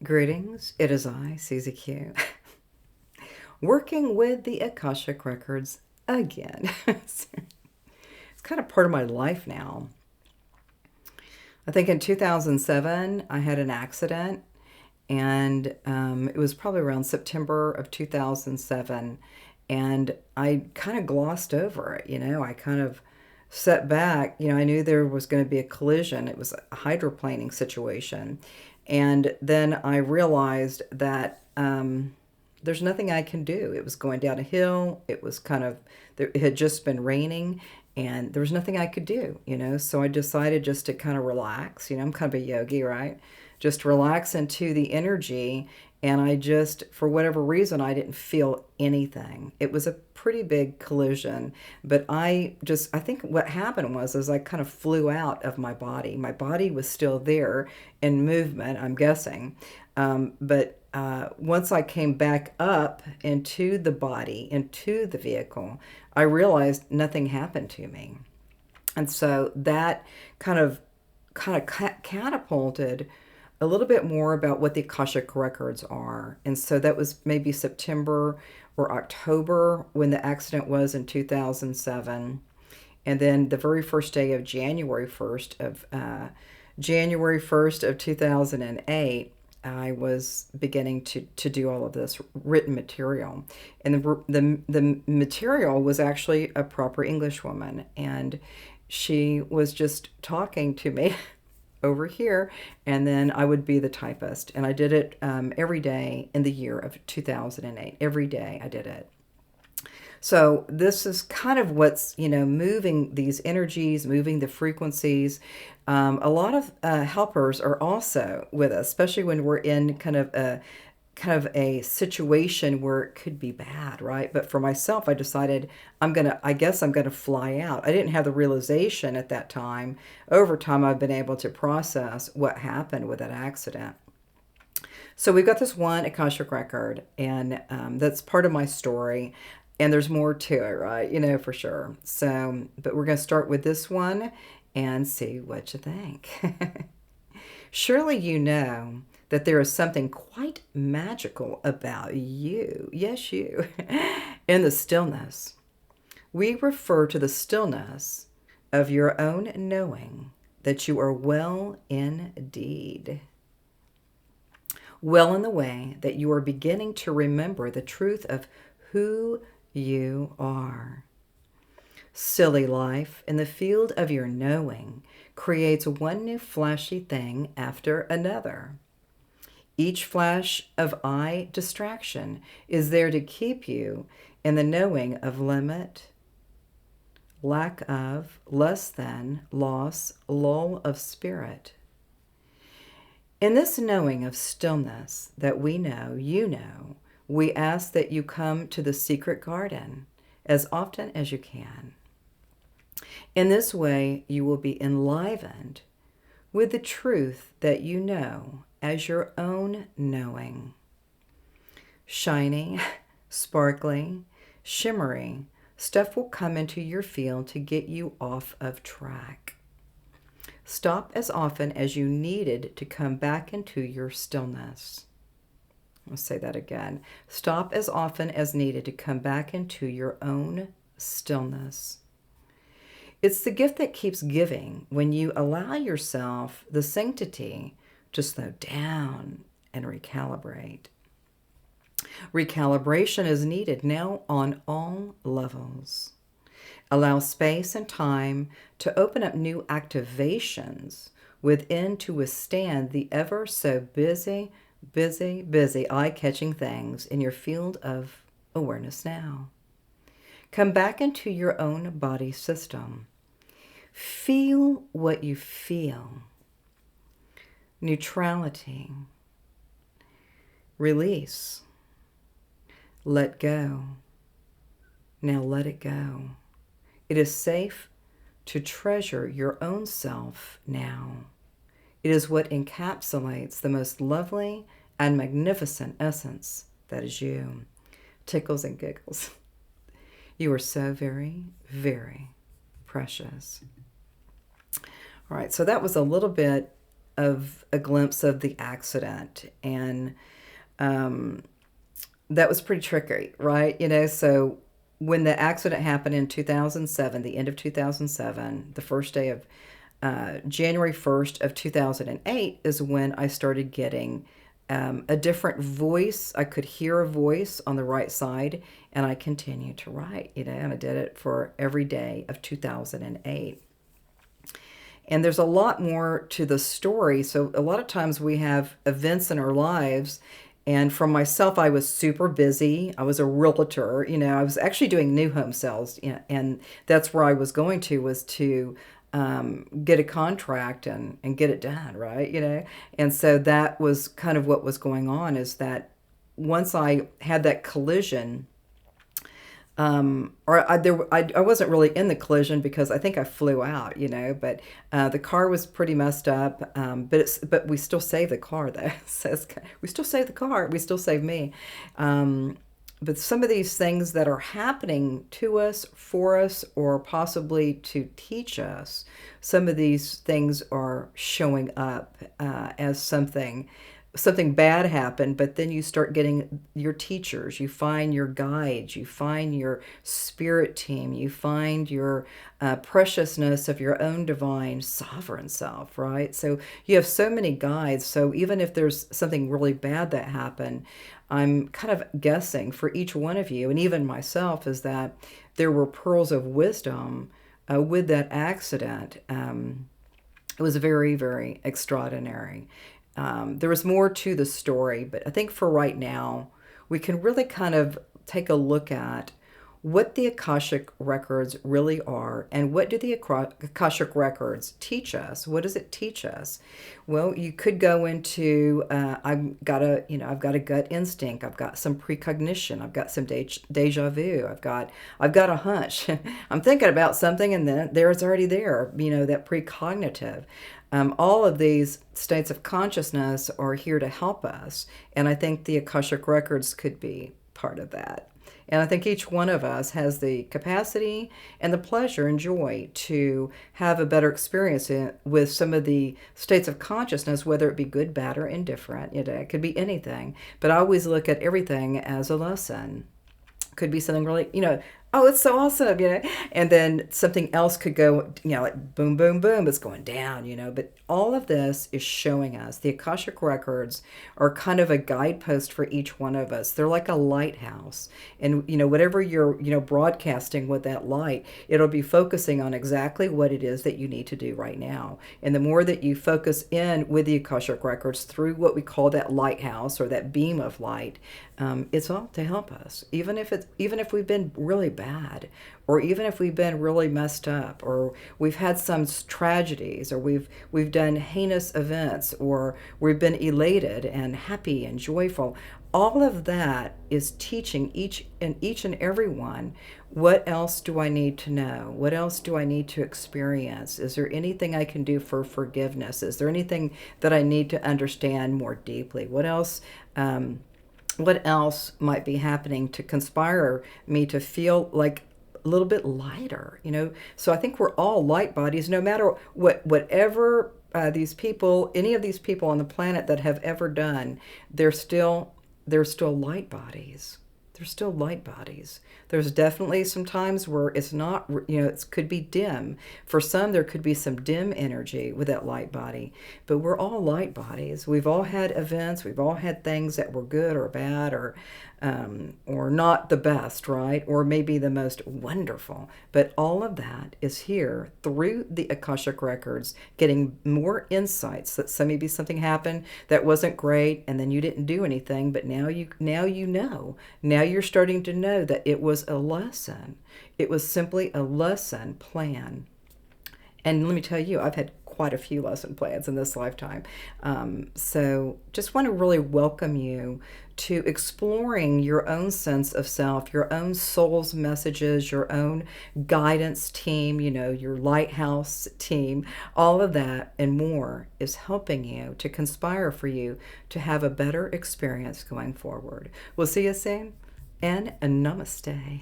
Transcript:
Greetings, it is I, Susie Q, working with the Akashic Records again. It's kind of part of my life now. I think in 2007, I had an accident, and it was probably around September of 2007, and I kind of glossed over it, I kind of set back. I knew there was going to be a collision. It was a hydroplaning situation. And then I realized that there's nothing I can do. It was going down a hill. It was it had just been raining, and there was nothing I could do. So I decided just to kind of relax. I'm kind of a yogi, right? Just relax into the energy. And I just, for whatever reason, I didn't feel anything. It was a pretty big collision, but I think what happened was I kind of flew out of my body. My body was still there in movement, I'm guessing. But once I came back up into the body, into the vehicle, I realized nothing happened to me. And so that kind of catapulted a little bit more about what the Akashic Records are. And so that was maybe September or October when the accident was in 2007. And then the very first day of January 1st of 2008, I was beginning to do all of this written material. And the material was actually a proper English woman. And she was just talking to me over here, and then I would be the typist. And I did it every day in the year of 2008. Every day I did it. So this is kind of what's, moving these energies, moving the frequencies. A lot of helpers are also with us, especially when we're in kind of a situation where it could be bad, right? But for myself, I decided I guess I'm gonna fly out. I didn't have the realization at that time. Over time, I've been able to process what happened with that accident. So we've got this one Akashic record, and that's part of my story. And there's more to it, right? For sure. So, but we're going to start with this one and see what you think. Surely you know that there is something quite magical about you. Yes, you. In the stillness. We refer to the stillness of your own knowing that you are well indeed. Well in the way that you are beginning to remember the truth of who you are. Silly life in the field of your knowing creates one new flashy thing after another. Each flash of eye distraction is there to keep you in the knowing of limit, lack of, less than, loss, lull of spirit. In this knowing of stillness that we know, we ask that you come to the secret garden as often as you can. In this way, you will be enlivened with the truth that you know as your own knowing. Shiny, sparkling, shimmery, stuff will come into your field to get you off of track. Stop as often as you needed to come back into your stillness. I'll say that again. Stop as often as needed to come back into your own stillness. It's the gift that keeps giving when you allow yourself the sanctity to slow down and recalibrate. Recalibration is needed now on all levels. Allow space and time to open up new activations within to withstand the ever so busy eye-catching things in your field of awareness now. Come back into your own body system. Feel what you feel. Neutrality. Release. Let go. Now let it go. It is safe to treasure your own self now. It is what encapsulates the most lovely and magnificent essence that is you. Tickles and giggles. You are so very, very precious. All right, so that was a little bit of a glimpse of the accident, and that was pretty tricky, right? So when the accident happened in 2007, the end of 2007, the first day of January 1st of 2008 is when I started getting a different voice. I could hear a voice on the right side, and I continued to write, and I did it for every day of 2008. And there's a lot more to the story. So a lot of times we have events in our lives. And for myself, I was super busy. I was a realtor. I was actually doing new home sales. And that's where I was going to, was to get a contract and get it done, right? And so that was kind of what was going on, is that once I had that collision, I wasn't really in the collision because I think I flew out, but the car was pretty messed up. But we still saved the car, though. So we still saved the car. We still saved me. But some of these things that are happening to us, for us, or possibly to teach us, some of these things are showing up as something bad happened, but then you start getting your teachers, you find your guides, you find your spirit team, you find your preciousness of your own divine sovereign self, right? So you have so many guides. So even if there's something really bad that happened, I'm kind of guessing for each one of you, and even myself, is that there were pearls of wisdom with that accident. It was very, very extraordinary. There was more to the story, but I think for right now, we can really kind of take a look at what the Akashic records really are, and what do the Akashic records teach us? What does it teach us? Well, you could go into I've got a gut instinct. I've got some precognition. I've got some deja vu. I've got a hunch. I'm thinking about something, and then it's already there. That precognitive. All of these states of consciousness are here to help us, and I think the Akashic records could be part of that. And I think each one of us has the capacity and the pleasure and joy to have a better experience with some of the states of consciousness, whether it be good, bad, or indifferent. It could be anything. But I always look at everything as a lesson. Could be something really, oh, it's so awesome, and then something else could go, like boom, boom, boom, it's going down, but all of this is showing us. The Akashic records are kind of a guidepost for each one of us. They're like a lighthouse, and whatever you're broadcasting with that light, it'll be focusing on exactly what it is that you need to do right now. And the more that you focus in with the Akashic records through what we call that lighthouse, or that beam of light, it's all to help us, even if we've been really bad, or even if we've been really messed up, or we've had some tragedies, or we've done heinous events, or we've been elated and happy and joyful. All of that is teaching each and every one, what else do I need to know? What else do I need to experience? Is there anything I can do for forgiveness? Is there anything that I need to understand more deeply? What else might be happening to conspire me to feel like a little bit lighter, So I think we're all light bodies, no matter whatever these people, any of these people on the planet that have ever done, they're still light bodies. They're still light bodies. There's definitely some times where it's not, it could be dim. For some, there could be some dim energy with that light body. But we're all light bodies. We've all had events. We've all had things that were good or bad, or not the best, right? Or maybe the most wonderful. But all of that is here through the Akashic records, getting more insights that maybe something happened that wasn't great, and then you didn't do anything, but now you know. Now you're starting to know that it was a lesson. It was simply a lesson plan. And let me tell you, I've had quite a few lesson plans in this lifetime. So just want to really welcome you to exploring your own sense of self, your own soul's messages, your own guidance team, your lighthouse team. All of that and more is helping you to conspire for you to have a better experience going forward. We'll see you soon, and namaste.